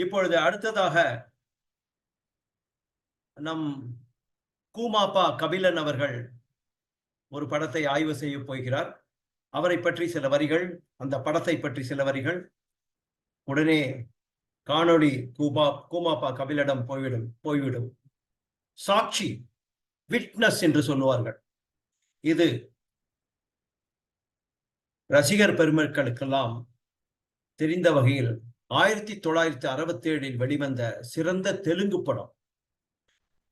இப்பொழுது அடுத்ததாக நம் கூமாப்பா கபிலன் அவர்கள் ஒரு படத்தை ஆய்வு செய்ய போகிறார். அவரை பற்றி சில வரிகள், அந்த படத்தை பற்றி சில வரிகள். உடனே காணொளி கூமாப்பா கபிலிடம் போய்விடும். சாட்சி, விட்னஸ் என்று சொல்லுவார்கள். இது ரசிகர் பெருமக்களுக்கெல்லாம் தெரிந்த வகையில் 1967 வெளிவந்த சிறந்த தெலுங்கு படம்.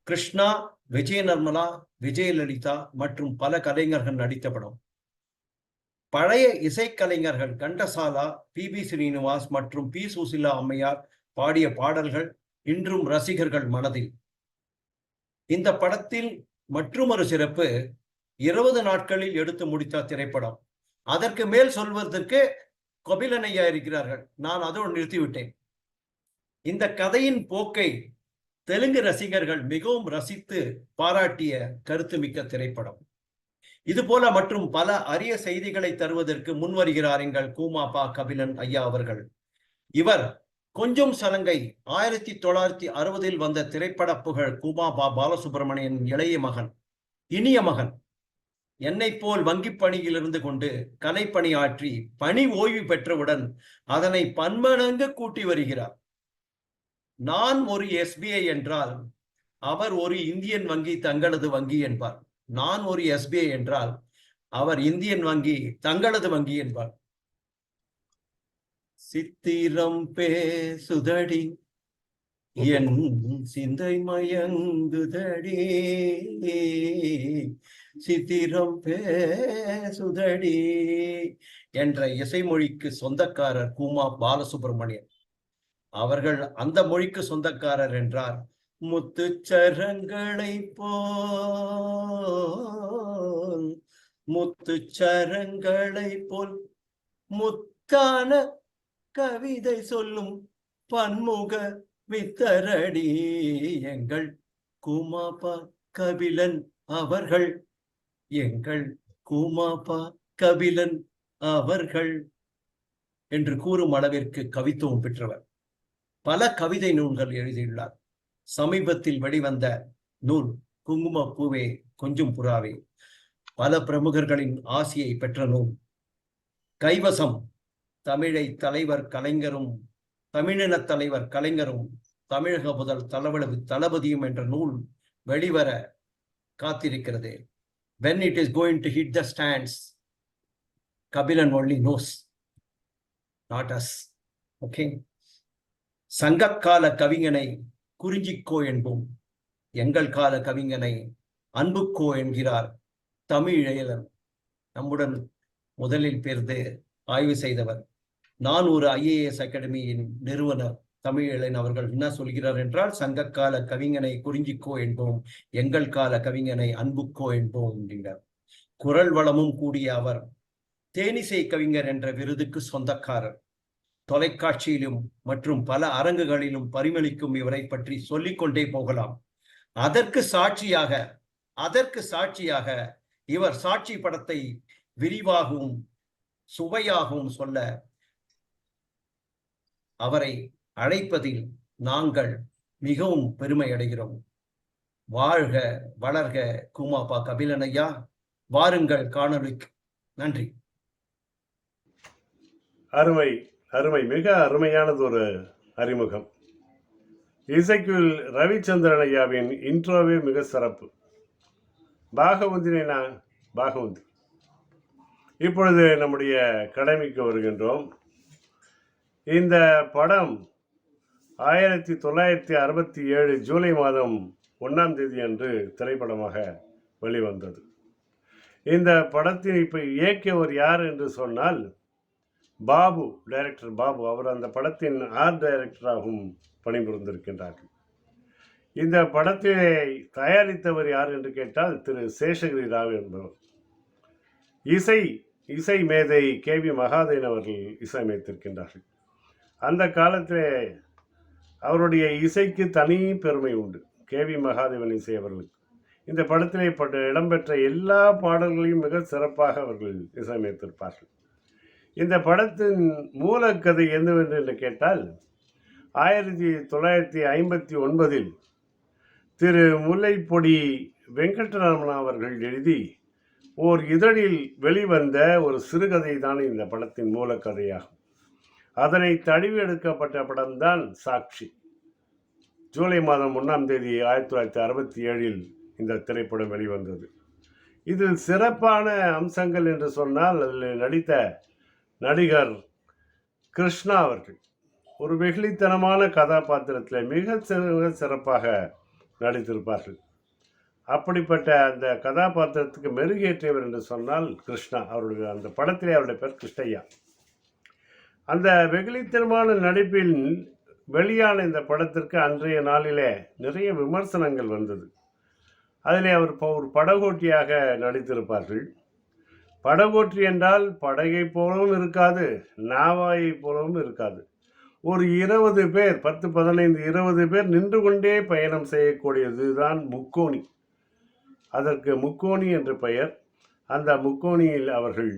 கிருஷ்ணா, விஜய நிர்மலா, விஜயலலிதா மற்றும் பல கலைஞர்கள் நடித்த படம். பழைய இசைக்கலைஞர்கள் கண்டசாலா, பி ஸ்ரீனிவாஸ் மற்றும் பி சுசிலா அம்மையார் பாடிய பாடல்கள் இன்றும் ரசிகர்கள் மனதில். இந்த படத்தில் மற்றொரு சிறப்பு, 20 நாட்களில் எடுத்து முடித்த திரைப்படம். அதற்கு மேல் சொல்வதற்கு கபிலன் ஐயா இருக்கிறார்கள். நான் அதோடு நிறுத்திவிட்டேன். இந்த கதையின் போக்கை தெலுங்கு ரசிகர்கள் மிகவும் ரசித்து பாராட்டிய கருத்துமிக்க திரைப்படம். இது போல மற்றும் பல அரிய செய்திகளை தருவதற்கு முன்வருகிறார் எங்கள் கூமாப்பா கபிலன் ஐயா அவர்கள். இவர் கொஞ்சம் சலங்கை 1960 வந்த திரைப்பட புகழ் கூமாப்பா பாலசுப்ரமணியன் இளைய மகன், இனிய மகன். என்னை போல் வங்கி பணியில் இருந்து கொண்டு கலைப்பணி ஆற்றி பணி ஓய்வு பெற்றவுடன் அதனை பன்மடங்கு கூட்டி வருகிறார். நான் ஒரு SBI என்றால் அவர் ஒரு இந்தியன் வங்கி தங்களது வங்கி என்பார். நான் ஒரு SBI என்றால் அவர் இந்தியன் வங்கி தங்களது வங்கி என்பார். சித்திரம் பேசுதடி என் சிந்தை மயங்குதடி, சித்திரம் பேசுதடி என்ற இசைமொழிக்கு சொந்தக்காரர் கூமா பாலசுப்ரமணியன் அவர்கள். அந்த மொழிக்கு சொந்தக்காரர் என்றார். முத்துச்சரங்களை போல், முத்துச்சரங்களை போல் முத்தான கவிதை சொல்லும் பன்முக வித்தரடி எங்கள் கூமாப்பா கபிலன் அவர்கள், எங்கள் கூமாப்பா கபிலன் அவர்கள் என்று கூறும் அளவிற்கு கவித்துவம் பெற்றவர். பல கவிதை நூல்கள் எழுதியுள்ளார். சமீபத்தில் வெளிவந்த நூல் குங்குமப்பூவே கொஞ்சம் புறாவே பல பிரமுகர்களின் ஆசியை பெற்ற நூல். கைவசம் தமிழை தலைவர் கலைஞரும், தமிழின தலைவர் கலைஞரும், தமிழக முதல் தளபதியும் என்ற நூல் வெளிவர காத்திருக்கிறது. When it is going to hit the stands, Kabilan only knows, not us. Okay. சங்கக்கால கவிஞனை குறிஞ்சிக்கோ என்போம், எங்கள் கால கவிஞனை அன்புக்கோ என்கிறார் தமிழ் இளையர். நம்முடன் முதலில் பேர்ந்து ஆய்வு செய்தவர், நான் ஒரு IAS அகாடமியின் நிறுவனர் தமிழ் இளையன் அவர்கள் என்ன சொல்கிறார் என்றால், சங்கக்கால கவிஞனை குறிஞ்சிக்கோ என்போம், எங்கள் கால கவிஞனை அன்புக்கோ என்போம் என்கிறார். குரல் வளமும் கூடிய அவர் தேனிசை கவிஞர் என்ற விருதுக்கு சொந்தக்காரர். தொலைக்காட்சியிலும் மற்றும் பல அரங்குகளிலும் பரிமளிக்கும் இவரை பற்றி சொல்லிக்கொண்டே போகலாம். அதற்கு சாட்சியாக இவர் சாட்சி படத்தை விரிவாகவும் சுவையாகவும் சொல்ல அவரை அழைப்பதில் நாங்கள் மிகவும் பெருமை அடைகிறோம். வாழ்க வளர்க கூமாப்பா கபிலன் ஐயா. வாருங்கள் காணொளிக்கு. நன்றி. அருமை அருமை, மிக அருமையானது ஒரு அறிமுகம். இசைக்குள் ரவிச்சந்திரன் ஐயாவின் இன்ட்ரோவே மிக சிறப்பு. பாகவந்தினா பாகவந்தி. இப்பொழுது நம்முடைய கடமைக்கு வருகின்றோம். இந்த படம் 1967 ஜூலை மாதம் 1ஆம் தேதி அன்று திரைப்படமாக வெளிவந்தது. இந்த படத்தின் இப்போ இயக்கியவர் யார் என்று சொன்னால் பாபு, டைரக்டர் பாபு. அவர் அந்த படத்தின் ஆர்ட் டைரக்டராகவும் பணிபுரிந்திருக்கின்றார்கள். இந்த படத்தை தயாரித்தவர் யார் என்று கேட்டால் திரு சேஷகிரி ராவ் என்பவர். இசை மேதை KV மகாதேவன் அவர்கள் இசையமைத்திருக்கின்றார்கள். அந்த காலத்திலே அவருடைய இசைக்கு தனி பெருமை உண்டு. KV மகாதேவன் இசை அவர்களுக்கு இந்த படத்திலே இடம்பெற்ற எல்லா பாடல்களையும் மிக சிறப்பாக அவர்கள் இசையமைத்திருப்பார்கள். இந்த படத்தின் மூலக்கதை என்னவென்று கேட்டால், 1959 திரு முல்லைப்பொடி வெங்கட்ரமணா அவர்கள் எழுதி ஓர் இதழில் வெளிவந்த ஒரு சிறுகதை தான் இந்த படத்தின் மூலக்கதையாகும். அதனை தழுவி எடுக்கப்பட்ட படம்தான் சாட்சி. ஜூலை மாதம் 1ஆம் தேதி 1967 இந்த திரைப்படம் வெளிவந்தது. இதில் சிறப்பான அம்சங்கள் என்று சொன்னால் அதில் நடித்த நடிகர் கிருஷ்ணா அவர்கள் ஒரு வெகுளித்தனமான கதாபாத்திரத்தில் மிக சிறப்பாக நடித்திருப்பார்கள். அப்படிப்பட்ட அந்த கதாபாத்திரத்துக்கு மெருகேற்றியவர் என்று சொன்னால் கிருஷ்ணா. அவருடைய அந்த படத்திலே அவருடைய பேர் கிருஷ்ணய்யா. அந்த வெகுளித்தனமான நடிப்பில் வெளியான இந்த படத்திற்கு அன்றைய நாளிலே நிறைய விமர்சனங்கள் வந்தது. அதிலே அவர் ஒரு படகோட்டியாக நடித்திருப்பார்கள். படகோட்டி என்றால் படகை போலவும் இருக்காது, நாவாயை போலவும் இருக்காது. ஒரு 20 பேர் 10, 15, 20 பேர் நின்று கொண்டே பயணம் செய்யக்கூடியது தான் முக்கோணி. அதற்கு முக்கோணி என்று பெயர். அந்த முக்கோணியில் அவர்கள்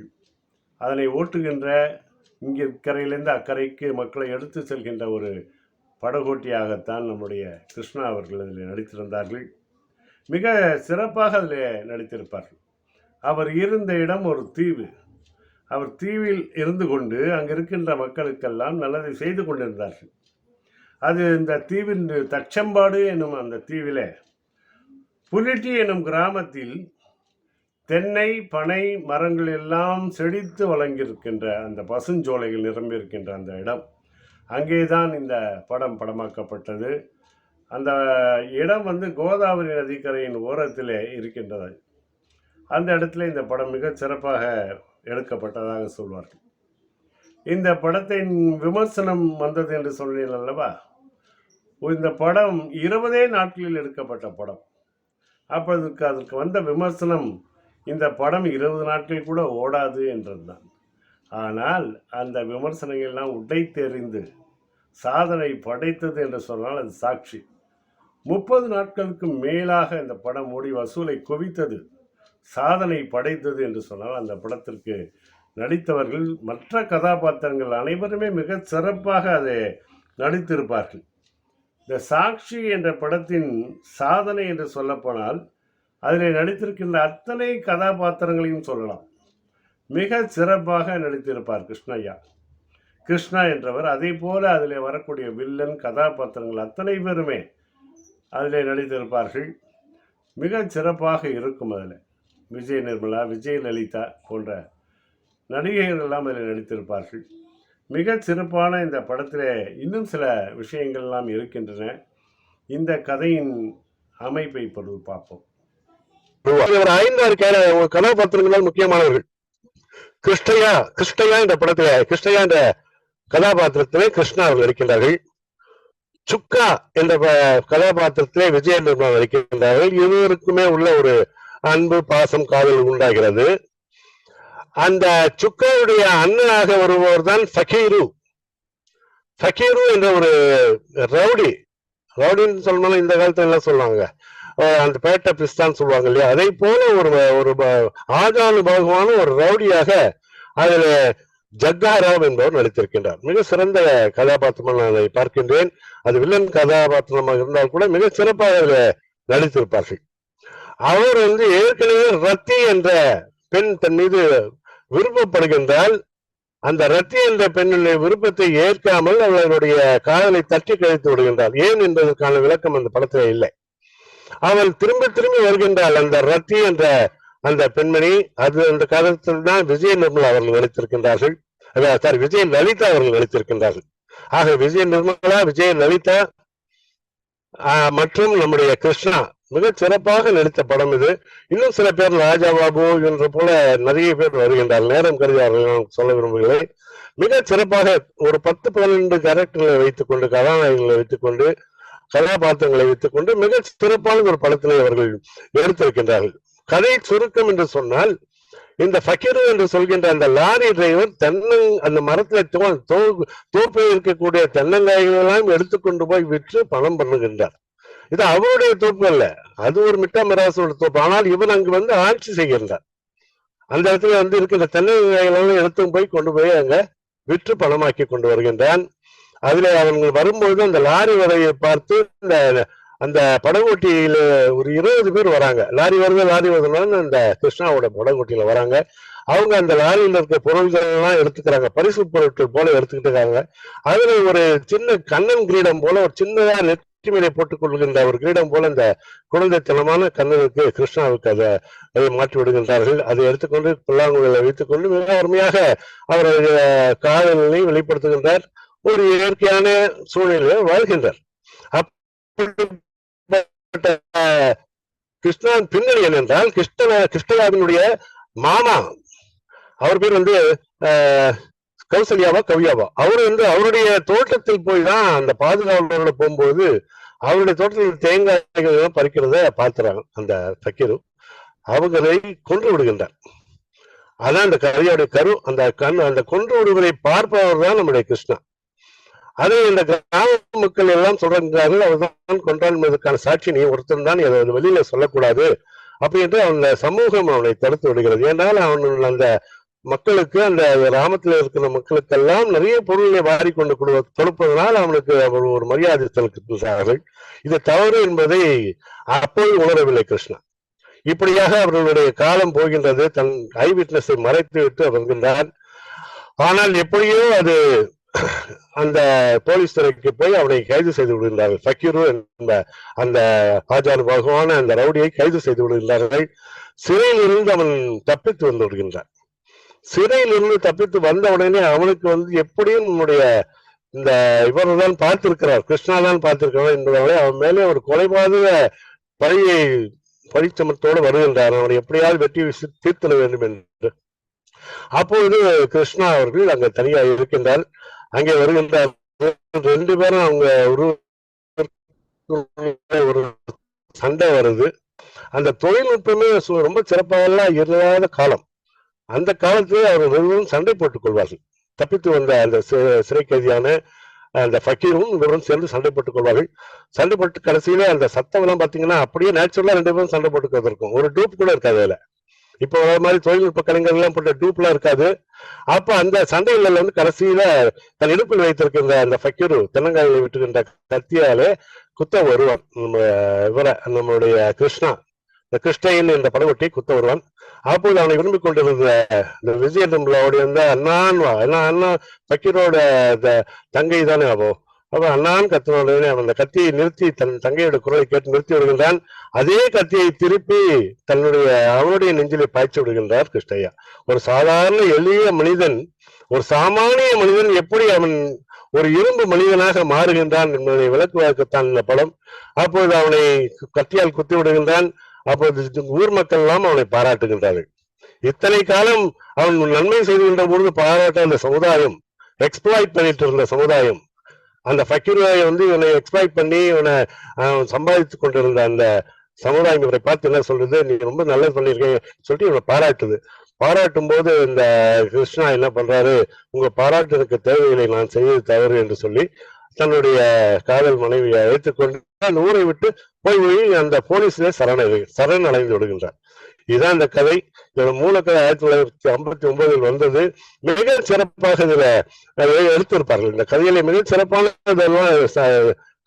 அதனை ஓட்டுகின்ற, இங்கே கரையிலிருந்து அக்கறைக்கு மக்களை எடுத்து செல்கின்ற ஒரு படகோட்டியாகத்தான் நம்முடைய கிருஷ்ணா அவர்கள் அதில் நடித்திருந்தார்கள். மிக சிறப்பாக அதில் நடித்திருப்பார்கள். அவர் இருந்த இடம் ஒரு தீவு. அவர் தீவில் இருந்து கொண்டு அங்கு இருக்கின்ற மக்களுக்கெல்லாம் நல்லதை செய்து கொண்டிருந்தார்கள். அது இந்த தீவின் தச்சம்பாடு என்னும் அந்த தீவிலே புலிட்டி என்னும் கிராமத்தில் தென்னை பனை மரங்கள் எல்லாம் செழித்து வழங்கியிருக்கின்ற அந்த பசுஞ்சோலைகள் நிரம்பியிருக்கின்ற அந்த இடம், அங்கேதான் இந்த படமாக்கப்பட்டது. அந்த இடம் கோதாவரி நதிக்கரையின் ஓரத்திலே இருக்கின்றது. அந்த இடத்துல இந்த படம் மிக சிறப்பாக எடுக்கப்பட்டதாக சொல்வார்கள். இந்த படத்தின் விமர்சனம் வந்தது என்று சொன்னேன் அல்லவா. இந்த படம் 20 நாட்களில் எடுக்கப்பட்ட படம். அப்போதுக்கு அதற்கு வந்த விமர்சனம், இந்த படம் 20 நாட்கள் கூட ஓடாது என்றதுதான். ஆனால் அந்த விமர்சனங்கள்லாம் உடைத்தெறிந்து சாதனை படைத்தது என்று சொன்னால் அது சாட்சி. 30 நாட்களுக்கு மேலாக இந்த படம் ஓடி வசூலை குவித்தது, சாதனை படைத்தது என்று சொன்னால் அந்த படத்திற்கு நடித்தவர்கள் மற்ற கதாபாத்திரங்கள் அனைவருமே மிக சிறப்பாக அதை நடித்திருப்பார்கள். இந்த சாட்சி என்ற படத்தின் சாதனை என்று சொல்லப்போனால் அதில் நடித்திருக்கின்ற அத்தனை கதாபாத்திரங்களையும் சொல்லலாம். மிக சிறப்பாக நடித்திருப்பார் கிருஷ்ணய்யா. கிருஷ்ணா என்றவர், அதே போல அதில் வரக்கூடிய வில்லன் கதாபாத்திரங்கள் அத்தனை பேருமே அதில் நடித்திருப்பார்கள். மிக சிறப்பாக இருக்கும். அதில் விஜய் நிர்மலா, விஜய் லலிதா போன்ற நடிகைகள் எல்லாம் அதில் நடித்திருப்பார்கள். மிக சிறப்பான இந்த படத்தில் இன்னும் சில விஷயங்கள்லாம் இருக்கின்றன. இந்த கதையின் அமைப்பை இப்பொழுது பார்ப்போம். 5-6 கதாபாத்திரங்கள் முக்கியமானவர்கள். கிருஷ்ணய்யா என்ற படத்துல கிருஷ்ணய்யா என்ற கதாபாத்திரத்திலே கிருஷ்ணா அவர்கள் நடிக்கின்றார்கள். சுக்கா என்ற கதாபாத்திரத்திலே விஜய நிர்மலா நடிக்கின்றார்கள். இருவருக்குமே உள்ள ஒரு அன்பு, பாசம், காதல் உண்டாகிறது. அந்த சுக்காவுடைய அண்ணனாக வருபவர் தான் ஃபக்கீரு என்ற ஒரு ரவுடின்னு சொல்லணும். இந்த காலத்துல எல்லாம் சொல்லுவாங்க, அந்த பேட்டை பிஸ்தான் சொல்லுவாங்க இல்லையா, அதை போல ஒரு ஆஜானுபாகுவான ஒரு ரவுடியாக அதில் ஜக்காராவ் என்பவர் நடித்திருக்கின்றார். மிக சிறந்த கதாபாத்திரமாக நான் அதை பார்க்கின்றேன். அது வில்லன் கதாபாத்திரமாக இருந்தால் கூட மிக சிறப்பாக அதில் நடித்திருப்பார்கள். அவர் ஏற்கனவே ரத்தி என்ற பெண் தன் மீது விருப்பப்படுகின்றால் அந்த ரத்தி என்ற பெண்ணுடைய விருப்பத்தை ஏற்காமல் அவளுடைய காதலை தட்டி கழித்து விடுகின்றார். ஏன் என்பதற்கான விளக்கம் அந்த படத்திலே இல்லை. அவள் திரும்பி வருகின்றாள். அந்த ரத்தி என்ற அந்த பெண்மணி, அது அந்த காலத்தில் தான் விஜய நிர்மலா அவர்கள் நடித்திருக்கின்றார்கள். விஜய லலிதா அவர்கள் நடித்திருக்கின்றார்கள். ஆக விஜய நிர்மலா, விஜய லலிதா மற்றும் நம்முடைய கிருஷ்ணா மிக சிறப்பாக நடித்த படம் இது. இன்னும் சில பேர் ராஜாபாபு என்ற போல நிறைய பேர் வருகின்றார். நேரம் கருதி அவர்கள் சொல்ல விரும்புகிறேன். மிக சிறப்பாக ஒரு 10-12 கேரக்டர்களை வைத்துக் கொண்டு, கதாநாயகங்களை வைத்துக் கொண்டு, கதாபாத்திரங்களை வைத்துக் கொண்டு மிக சிறப்பான ஒரு படத்தினை அவர்கள் எடுத்திருக்கின்றார்கள். கதை சுருக்கம் என்று சொன்னால், இந்த ஃபக்கீரு என்று சொல்கின்ற அந்த லாரி டிரைவர் அந்த மரத்துல தோப்பில் இருக்கக்கூடிய தென்னங்காய்கள் எல்லாம் எடுத்துக்கொண்டு போய் விற்று பணம் பண்ணுகின்றார். இது அவருடைய தோப்பு அல்ல, அது ஒரு மிட்டா மிராசோட தோப்பு. ஆனால் இவன் அங்கு ஆட்சி செய்கின்றார். அந்த இடத்துல இருக்கின்ற தென்னங்காய்கள் எல்லாம் எடுத்து போய் கொண்டு போய் அங்க விற்று பணமாக்கி கொண்டு வருகின்றான். அதுல அவங்க வரும்பொழுது அந்த லாரி வரையை பார்த்து அந்த படகோட்டியில ஒரு 20 பேர் வராங்க. லாரி வருதுன்னு அந்த கிருஷ்ணாவோட படகோட்டியில வராங்க. அவங்க அந்த லாரியில இருக்க பொருள்கள் எல்லாம் எடுத்துக்கிறாங்க, பரிசு பொருட்கள் போல எடுத்துக்கிட்டு இருக்காங்க. அதுல ஒரு சின்ன கண்ணன் கிரீடம் போல ஒரு சின்னதா நெற்றி மேலே போட்டுக் கொள்கின்ற ஒரு கிரீடம் போல அந்த குழந்தைத்தனமான கண்ணனுக்கு கிருஷ்ணாவுக்கு அதை மாற்றி விடுகின்றார்கள். அதை எடுத்துக்கொண்டு புல்லாங்குழலை வைத்துக் கொண்டு மிக அருமையாக அவருடைய காதலை வெளிப்படுத்துகின்றார். ஒரு இயற்கையான சூழ்நிலையை வாழ்கின்றார். கிருஷ்ணன் பின்னணி என்னென்றால் கிருஷ்ணராவினுடைய மாமா, அவர் பேர் கௌசல்யாவா கவியாவா, அவர் அவருடைய தோட்டத்தில் போய் தான் அந்த பாதுகாவலரோட போகும்போது அவருடைய தோட்டத்தில் தேங்காய்கள் பறிக்கிறத பார்க்கிறாங்க அந்த ஃபக்கீரு. அவங்களை கொன்று விடுகின்றார். அதான் அந்த கதையோடைய கரு. அந்த கொன்று விடுவதை பார்ப்பவர் தான் நம்முடைய கிருஷ்ணா. அதை இந்த கிராம மக்கள் எல்லாம் சொல்றார்கள், அவர்தான் கொன்றான் என்பதற்கான சாட்சி நீ ஒருத்தன் தான், அதை வெளியில சொல்லக்கூடாது அப்படின்ட்டு அந்த சமூகம் அவனை தடுத்து விடுகிறது. ஏன்னால் அவன் அந்த மக்களுக்கு, அந்த கிராமத்தில் இருக்கிற மக்களுக்கெல்லாம் நிறைய பொருளை வாரி கொண்டு கொடுப்பதனால் அவனுக்கு ஒரு மரியாதை செலுத்துகிறார்கள். இது தவறு என்பதை அப்போது உணரவில்லை கிருஷ்ணா. இப்படியாக அவர்களுடைய காலம் போகின்றது. தன் ஐ விட்னஸை மறைத்து விட்டு வருகின்றான். ஆனால் எப்படியோ அது அந்த போலீஸ் துறைக்கு போய் அவனை கைது செய்து விடுகின்றார்கள். ஃபக்கீரு என்ப அந்த ஆஜானுபாகுவான அந்த ரவுடியை கைது செய்து விடுகின்றார்கள். சிறையிலிருந்து அவன் தப்பித்து வந்து விடுகின்றான். சிறையிலிருந்து தப்பித்து வந்த உடனே அவனுக்கு எப்படியும் நம்முடைய இந்த இவர்தான் பார்த்திருக்கிறார், கிருஷ்ணா தான் பார்த்திருக்கிறார் என்பதாலே அவன் மேலே ஒரு கொலைபாதக பழிச்சமத்தோடு வருகின்றார். அவனை எப்படியாவது வெட்டி தீர்த்திட வேண்டும் என்று. அப்பொழுது கிருஷ்ணா அவர்கள் அங்க தனியாக இருக்கின்றார். அங்கே வருகின்றார். 2 பேரும் அவங்க ஒரு சண்டை வருது. அந்த தொழில்நுட்பமே ரொம்ப சிறப்பாக இல்லாத காலம். அந்த காலத்துல அவர்கள் சண்டை போட்டுக் கொள்வார்கள். தப்பித்து வந்த அந்த சிறை கைதியான அந்த ஃபக்கீரும் இவரும் சேர்ந்து சண்டை போட்டுக் கொள்வார்கள். சண்டை போட்டு கடைசியில அந்த சத்தம் எல்லாம் பாத்தீங்கன்னா அப்படியே நேச்சுரலா 2 பேரும் சண்டை போட்டுக்கிறது இருக்கும். ஒரு டூப் கூட இருக்காது அதுல. இப்போ மாதிரி தொழில்நுட்ப கலைஞர்கள் எல்லாம் போட்ட டூப்லாம் இருக்காது. அப்ப அந்த சண்டைகள் கடைசியில தன் இடுப்பில் வைத்திருக்கின்ற அந்த ஃபக்கீரு தென்னங்காயை விட்டுகின்ற கத்தியாலே குத்த வருவான் நம்முடைய கிருஷ்ணா, இந்த கிருஷ்ணன் என்ற படவொட்டி குத்த வருவான். அப்போது அவனை விரும்பி கொண்டிருந்த இந்த விஜய நிர்மலாவுடைய அண்ணா ஃபக்கீரோட தங்கை தானே ஆகும். அப்ப அண்ணான் கத்தினோடனே அவன் அந்த கத்தியை நிறுத்தி தன் தங்கையோட குரலை கேட்டு நிறுத்தி விடுகின்றான். அதே கத்தியை திருப்பி அவனுடைய நெஞ்சிலே பாய்ச்சி விடுகின்றார் கிருஷ்ணய்யா. ஒரு சாதாரண எளிய மனிதன், ஒரு சாமானிய மனிதன் எப்படி அவன் ஒரு இரும்பு மனிதனாக மாறுகின்றான் என்பதை விளக்குவதற்குத்தான் இந்த படம். அப்போது அவனை கத்தியால் குத்தி விடுகின்றான். அப்போது ஊர் மக்கள் எல்லாம் அவனை பாராட்டுகின்றார்கள். இத்தனை காலம் அவன் நன்மை செய்துகின்ற பொழுது பாராட்ட அந்த சமுதாயம், எக்ஸ்ப்ளாய்ட் பண்ணிட்டு இருந்த சமுதாயம், அந்த ஃபக்கீரை இவனை எக்ஸ்ப்ளாய்ட் பண்ணி இவனை சம்பாதித்து கொண்டிருந்த அந்த சமுதாயம் இவரை பார்த்து என்ன சொல்றது, நீ ரொம்ப நல்லது பண்ணிருக்கீங்க சொல்லிட்டு இவனை பாராட்டுது. பாராட்டும் போது இந்த கிருஷ்ணா என்ன பண்றாரு, உங்க பாராட்டு எனக்கு தேவைகளை நான் செய்வது தவறு என்று சொல்லி தன்னுடைய காதல் மனைவியை அழைத்துக் கொண்டு அந்த ஊரை விட்டு போய் அந்த போலீஸ்ல சரணடைந்து விடுகின்றார். இதுதான் இந்த கதை. இதோட மூலக்கதை 1959 வந்தது. மிக சிறப்பாக இதுல எடுத்திருப்பார்கள். இந்த கதையில மிக சிறப்பான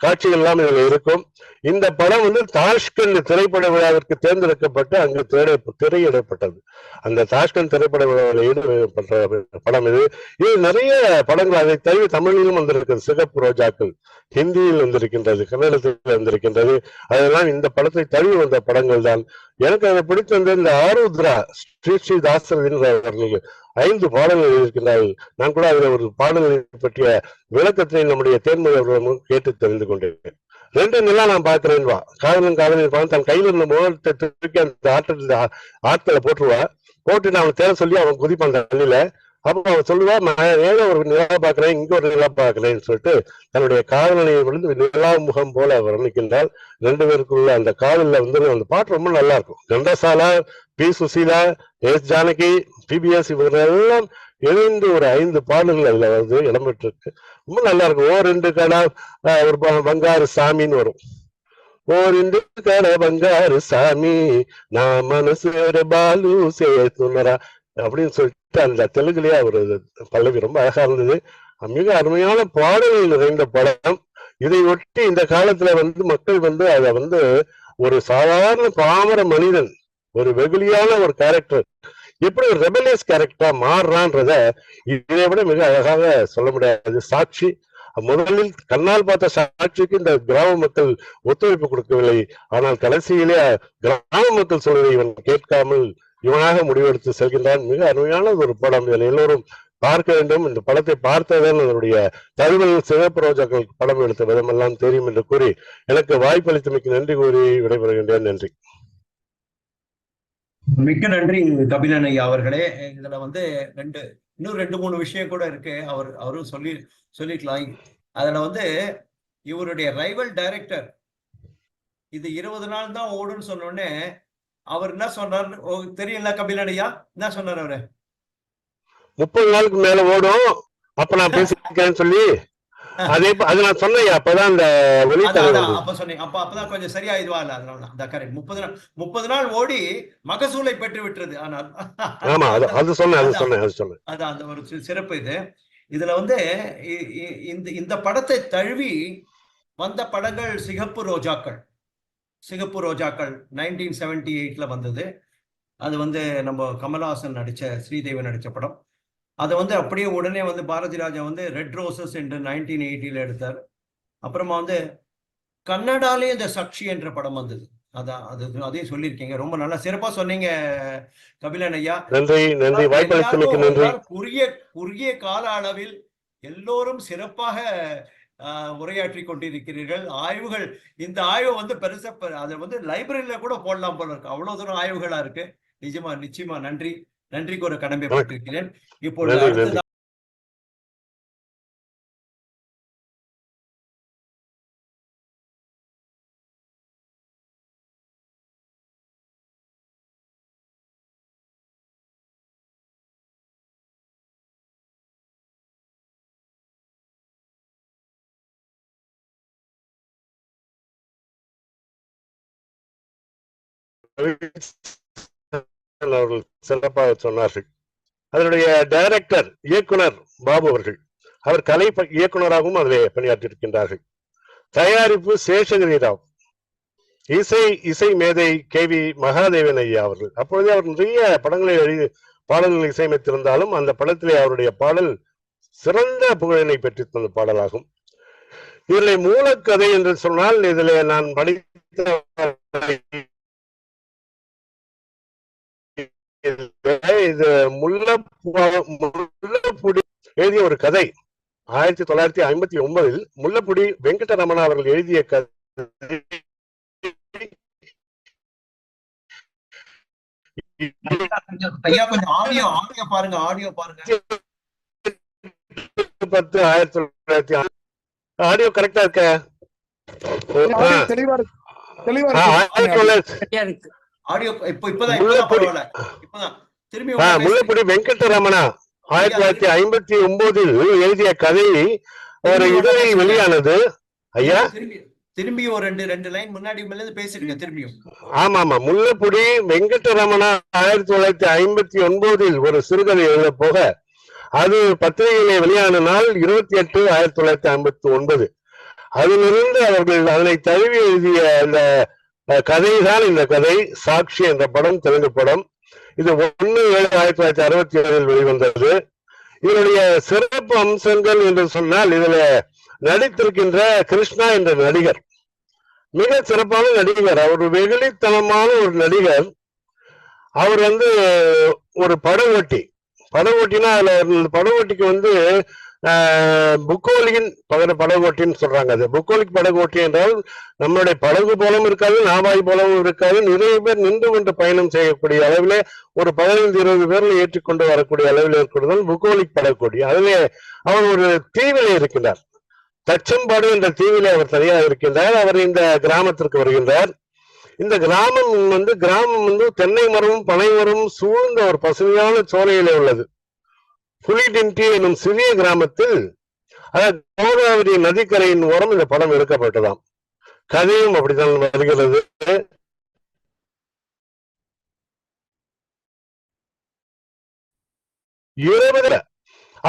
காட்சிகள் எல்லாம் இதுல இருக்கும். இந்த படம் தாஷ்கண்ட் திரைப்பட விழாவிற்கு தேர்ந்தெடுக்கப்பட்டு அங்கு திரையிடப்பட்டது. அந்த தாஷ்கண்ட் திரைப்பட விழாவில் ஈடுபட்ட படம் இது. இது நிறைய படங்கள் அதை தவிர தமிழிலும் வந்திருக்கிறது. சிகப்பு ரோஜாக்கள் ஹிந்தியில் வந்திருக்கின்றது, கன்னடத்தில் வந்திருக்கின்றது. அதெல்லாம் இந்த படத்தை தழுவி வந்த படங்கள் தான். எனக்கு அதை பிடித்த இந்த ஆருத்ரா ஸ்ரீ தாசரதின் 5 பாடல்கள் இருக்கின்றார்கள். நான் கூட அதுல ஒரு பாடல்களை பற்றிய விளக்கத்தை நம்முடைய தேன்மொழி அவர்களிடம் கேட்டு தெரிந்து கொண்டேன். 2 நிலா நான் பார்க்கிறேன் வா, காதலன் தன் கையில இருந்த முகத்தை தூக்கி அந்த ஆட்களை போட்டுருவா. போட்டு அவன் தேவை சொல்லி அவன் குதிப்பான் தண்ணியில. அப்ப அவன் சொல்லுவா, நான் ஏதோ ஒரு நிலா பாக்குறேன், இங்க ஒரு நிலா பாக்குறேன்னு சொல்லிட்டு தன்னுடைய காதலனை நிலா முகம் போல வர்ணிக்கின்றால். 2 பேருக்குள்ள அந்த காதல்ல அந்த பாட்டு ரொம்ப நல்லா இருக்கும். Ghantasala, P Susheela, S Janaki, PBS இவரெல்லாம் இணைந்து ஒரு 5 பாடல்கள் அதுல இடம்பெற்றிருக்கு. ரொம்ப நல்லா இருக்கும். ஓ 2 கடை ஒரு பங்காரு சாமின்னு வரும். ஓ 2 கடை பங்காரு சாமி நான் மனசு பாலு சேர்த்துனரா அப்படின்னு சொல்லிட்டு அந்த தெலுங்குலயே ஒரு பல்லவி ரொம்ப அழகா இருந்தது. மிக அருமையான பாடல்கள் நிறைந்த படம். இதை ஒட்டி இந்த காலத்துல மக்கள் அதை ஒரு சாதாரண பாமர மனிதன், ஒரு வெகுளியான ஒரு கேரக்டர் எப்படி ஒரு ரெபலியஸ் கேரக்டரா மாறுறான்றத இதை விட மிக அழகாக சொல்ல முடியாது. சாட்சி முதலில் கண்ணால் பார்த்த சாட்சிக்கு இந்த கிராம மக்கள் ஒத்துழைப்பு கொடுக்கவில்லை. ஆனால் கடைசியிலே கிராம மக்கள் சொல்வதை இவன் கேட்காமல் இவனாக முடிவெடுத்து செல்கின்றான். மிக அருமையான ஒரு படம். இதில் எல்லோரும் பார்க்க வேண்டும். இந்த படத்தை பார்த்தவர்கள் அதனுடைய தகவல் சிவப்பு ரோஜாக்கள் படம் எடுத்த விதமெல்லாம் தெரியும் என்று கூறி எனக்கு வாய்ப்பளித்தமைக்கு நன்றி கூறி விடைபெறுகின்றேன். நன்றி. மிக்க நன்றி கபிலன் ஐயா அவர்களே. இதுல இன்னும் 2-3 விஷயம் கூட இருக்கு. அவரும் சொல்லிக்கலாம். அதுல இவருடைய ரைவல் டைரக்டர் இது 20 நாள் தான் ஓடுன்னு சொன்னோடனே அவர் என்ன சொன்னார் தெரியல கபிலன் ஐயா? என்ன சொன்னார் அவரு? 30 நாளுக்கு மேல ஓடும், அப்ப நான் பேசிக்கிறேன்னு சொல்லி அது நான் சொன்னேன். அப்பதான் இந்த அப்ப சொன்னீங்க. அப்பதான் கொஞ்சம் சரியா இதுவா இல்ல. அதனால கரெக்ட். 30 நாள் ஓடி மகசூலை பெற்று விட்டுறது. ஆனால் ஆமா, அது சொன்னேன். அதான் அந்த ஒரு சிறப்பு இது. இதுல இந்த படத்தை தழுவி வந்த படங்கள் சிகப்பு ரோஜாக்கள் 1978ல வந்தது. அது நம்ம கமல்ஹாசன் நடிச்ச, ஸ்ரீதேவி நடிச்ச படம். அதை அப்படியே உடனே பாரதி ராஜா ரெட் ரோசஸ் என்று 1980ல எடுத்தார். அப்புறமா கன்னடாலே இந்த சக்ஷி என்ற படம் வந்தது. அதையும் சொல்லியிருக்கீங்க. ரொம்ப நல்லா சிறப்பா சொன்னீங்க கபிலன் ஐயா. நன்றி. வாய்ப்பளித்தமைக்கு நன்றி. குறுகிய கால அளவில் எல்லோரும் சிறப்பாக உரையாற்றி கொண்டிருக்கிறீர்கள். ஆய்வுகள், இந்த ஆய்வு பெருசா அதை லைப்ரரியில கூட போடலாம் போல இருக்கு. அவ்வளவு தூரம் ஆய்வுகளா இருக்கு. நிச்சயமா நன்றிக்கு ஒரு கடமைப்பட்டிருக்கிறேன். இப்பொழுது அவர்கள் சிறப்பாக சொன்னார்கள். அதனுடைய டைரக்டர் இயக்குனர் பாபு அவர்கள், அவர் கலை இயக்குனராகவும் அதிலே பணியாற்றியிருக்கின்றார்கள். தயாரிப்பு சேஷகிரி ராவ், இசை மேதை KV மகாதேவன் ஐயா அவர்கள். அப்பொழுதே அவர் நிறைய படங்களை பாடல்களை இசையமைத்திருந்தாலும் அந்த படத்திலே அவருடைய பாடல் சிறந்த புகழினை பெற்று தந்த பாடலாகும். இதில் மூலக்கதை என்று சொன்னால், இதில் நான் படித்த இது முல்லப்புடி எழுதிய ஒரு கதை. 1959 முல்லப்புடி வெங்கடரமணா அவர்கள் எழுதிய கதை. பாருங்க. 1910 ஆடியோ கரெக்டா இருக்க? முல்லப்புடி வெங்கடரமணா 1959 எழுதிய கதை ஒரு இதழில் வெளியானது. ஐயா திரும்பி ஒரு ரெண்டு லைன் முன்னாடி பேசிருங்க திரும்பியும். ஆமா, முல்லப்புடி வெங்கடரமணா 1959 ஒரு சிறுகதை எழுத போக அது பத்திரிகையிலே வெளியான நாள் 28/1959. அதிலிருந்து அவர்கள் அதனை தழுவி எழுதிய அந்த கதைதான் இந்த கதை. சாட்சி என்ற படம், தெலுங்கு படம். இது 1/7/1967 வெளிவந்தது. இதனுடைய சிறப்பு அம்சங்கள் என்று சொன்னால், இதுல நடித்திருக்கின்ற கிருஷ்ணா என்ற நடிகர் மிக சிறப்பான நடிகர். அவர் வெகுளித்தனமான ஒரு நடிகர். அவர் ஒரு பட ஓட்டினா அதுல பட ஓட்டிக்கு புக்கோலியின் படகோட்டின்னு சொல்றாங்க. அது புக்கோலிக் படகோட்டி என்றால் நம்மளுடைய படகு போலவும் இருக்காது, நாவாய் போலவும் இருக்காது. நிறைய பேர் நின்று கொண்டு பயணம் செய்யக்கூடிய அளவிலே ஒரு 15-20 பேர்ல ஏற்றிக்கொண்டு வரக்கூடிய அளவில் இருக்கிறது புக்கோலிக் படகோட்டி. அதிலே அவர் ஒரு தீவிலே இருக்கின்றார். தச்சம்பாடு என்ற தீவிலே அவர் தனியாக இருக்கின்றார். அவர் இந்த கிராமத்திற்கு வருகின்றார். இந்த கிராமம் தென்னை மரமும் பனை மரமும் சூழ்ந்த ஒரு பசுமையான சோலையிலே உள்ளது. புலிடின்டி எனும் சிறிய கிராமத்தில், கோதாவரி நதிக்கரையின் ஓரம் இந்த படம் எடுக்கப்பட்டதாம். கதையும் அப்படித்தான் வருகிறது.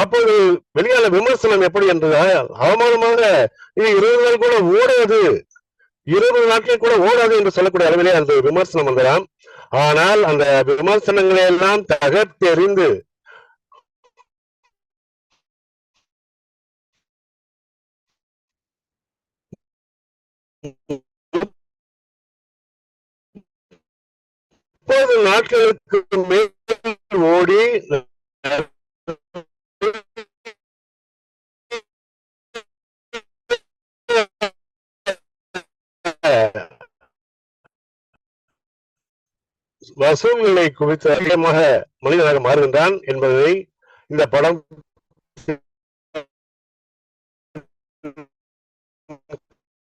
அப்போது வெளியான விமர்சனம் எப்படி என்றால், அவமானமாக இது 20 நாள் கூட ஓடாது, 20 நாட்கள் கூட ஓடாது என்று சொல்லக்கூடிய அளவிலே அந்த விமர்சனம் வந்ததாம். ஆனால் அந்த விமர்சனங்களை எல்லாம் தகர்த்தெறிந்து நாட்களுக்கு மேல் ஓடி வசூல்களை குவித்து அதிகமாக மனிதனாக மாறுகின்றான் என்பதை இந்த படம்